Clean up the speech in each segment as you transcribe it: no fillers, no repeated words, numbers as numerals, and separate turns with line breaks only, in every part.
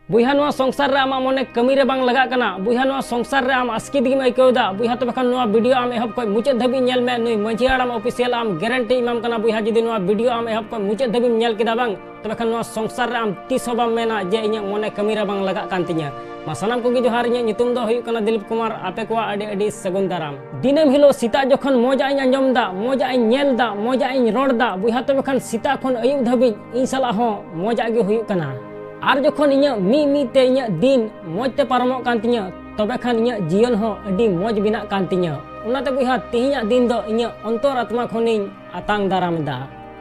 बुहा नवा संसार रे आमा मने कमी रे बांग लगा कना बुहा नवा संसार रे आम आस्कित गिम आइकौदा बुहा तो बखान नवा वीडियो आम एहब को मुचाद धाबी नेल मे नुई माझी आराम ऑफिशियल आम गारंटी इमाम कना बुहा जदि नवा वीडियो आम एहब को मुचाद धाबी नेल केदा बांग तो बखान नवा संसार रे आम तीस बाम मेना जे इnya मने कमी रे बांग लगा कान तिnya मा सानाम कोगी जोहार इnya नितुम दो हुयु कना दिलीप कुमार आपे को आडी आडी सगुन दाराम दिनम हिलो सीता जखन मोजा इन अंजमदा मोजा इन नेलदा मोजा इन रोडदा बुहा तो बखान सीता खन अयुब धाबी इन सला हो मोजा गे हुयु कना आर जखन इnya मी ते इnya दिन मौज ते पारमोग कान तिnya तबे खान इnya जीवन हो अडी मौज बिना कान तिnya उनाते बुहा तिहिnya दिन दो इnya अंतर आत्मा खनिन आतांग दारामदा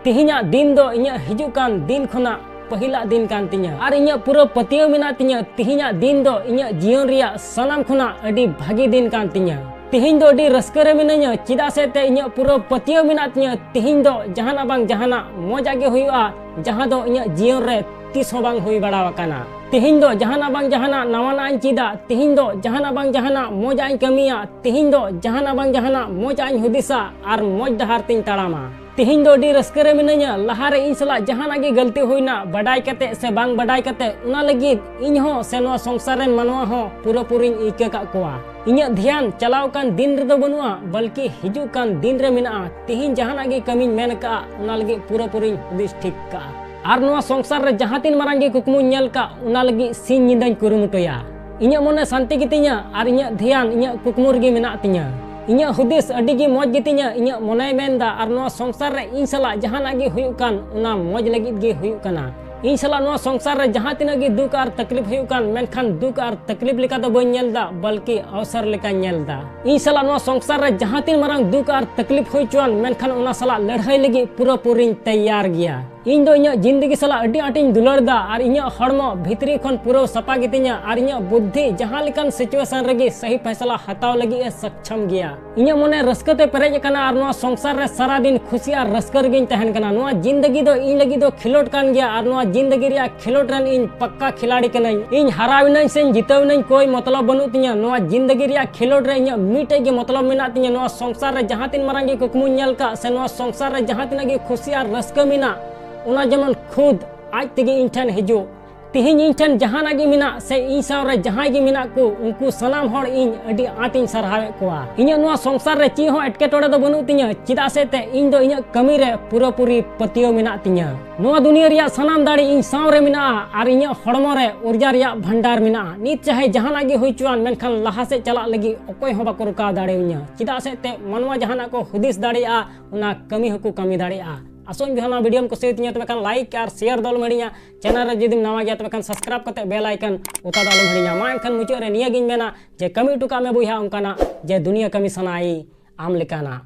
तिहिnya दिन दो इnya हिजु कान दिन खना पहिला दिन कान तिnya आर इnya पूरा पतियो मिना तिnya तिहिnya दिन दो इnya जीवन रिया सनाम खना अडी भागी दिन कान तिnya तिहिन दो अडी रस्का रे मिनाया चिदा से ते इnya पूरा पतियो मिना तिnya तिहिन दो जहाना बांग जहाना मौज आगे हुयुआ जहां दो इnya जीवन रे तीस हो बांग हुई बड़ा वकाना तिहिन दो जहाना बांग जहाना नवाना इन चिदा तिहिन दो जहाना बांग जहाना मौज आइन कमिया तिहिन दो जहाना बांग जहाना मौज आइन हुदिसा आर मौज डहार तिन ताड़ामा तिहिन दो डी रस्का रे मिनाया लहारे इन सला जहाना गे गलती हुईना बडाई कते से बांग बडाई कते उना लगी इन हो से नवा संसार रेन मनवा हो पूरा पूरी इके का कोआ इnya ध्यान चलाव कान दिन रे दो बनुआ बल्कि हिजु कान दिन रे मिना तिहिन जहाना गे कमी मेन का उना लगी पूरा पूरी हुदिस ठीक का आर नवा संसार रे जहां तीन मारंग गे कुकमु नेल का उना लगी सिन निंदाñ कुरुमुटया इnya मने शांति गितिnya आर इnya ध्यान इnya कुकमुर गे मेना तिnya इnya हुदिस अडी गे मौज गितिnya इnya मने मेनदा आर नवा संसार रे इन सला जहाना गे हुयु कान उना मौज लगित गे हुयु काना इन सला नवा संसार रे जहां तिना गे दुख आर तकलीफ हुयु कान मेनखान दुख आर तकलीफ लेका दो बन नेलदा बल्कि अवसर लेका नेलदा इन सला नवा संसार रे जहां तीन मारंग दुख आर तकलीफ हुई चुआन मेनखान उना सला लड़ाई लगी पूरा पूरी तैयार गया इन दो इnya जिंदगी सला अडी आटिन दुलड़दा आर इnya हड़मो भीतरी खन पूरा सपा गितिnya आर इnya बुद्धि जहां लेकान सिचुएशन रेगी सही फैसला हताव लगी ए सक्षम गया इnya मने रस्कते पेरेज कना आर नवा संसार रे सारा दिन खुशी आर रस्कर गिन तहन कना नवा जिंदगी दो इन लगी दो खिलोट कान गया आर नवा जिंदगी रिया खिलोट रन इन पक्का खिलाड़ी कनाई इन हराविनाई से जितवनाई कोई मतलब बनु तिnya नवा जिंदगी रिया खिलोट रे इnya मिटे गे मतलब मेना तिnya नवा संसार रे जहां तीन मारंग गे कुकमु नेल का से नवा संसार रे जहां तीन गे खुशी आर रस्का मिना उना जमन खुद आज तेगे इन ठन हिजो तिहिन इन ठन जहाना गे मिना से इन सावरे जहां गे मिना को उनको सनाम हर इन अडी आटिन सरहावे कोआ इnya नवा संसार रे ची हो एटके टोड़े दो बनु तिnya चिदा से ते इन दो इnya कमी रे पूरा पूरी पतियो मिना तिnya नवा दुनिया रिया सनाम दाड़ी इन सावरे मिना आर इnya हड़मो रे ऊर्जा रिया भंडार मिना नित चाहे जहाना गे हुई चुआन मेनखान लहा से चला लगी ओकोय हो बाको रुका दाड़े इnya चिदा से ते मनवा जहाना को हुदिस दाड़िया उना कमी हकु कमी दाड़िया आसोन बिहाना वीडियो को कुसी तिnya तबे खान लाइक और शेयर दल मड़िया चैनल रे जदि नवा गया तबे खान सब्सक्राइब कते बेल आइकन उता दल मड़िया मा एनखान मुचाद रे निया गिन मेना जे कमी टुका में बुहा उनकाना जे दुनिया कमी सनाई आम लेकाना।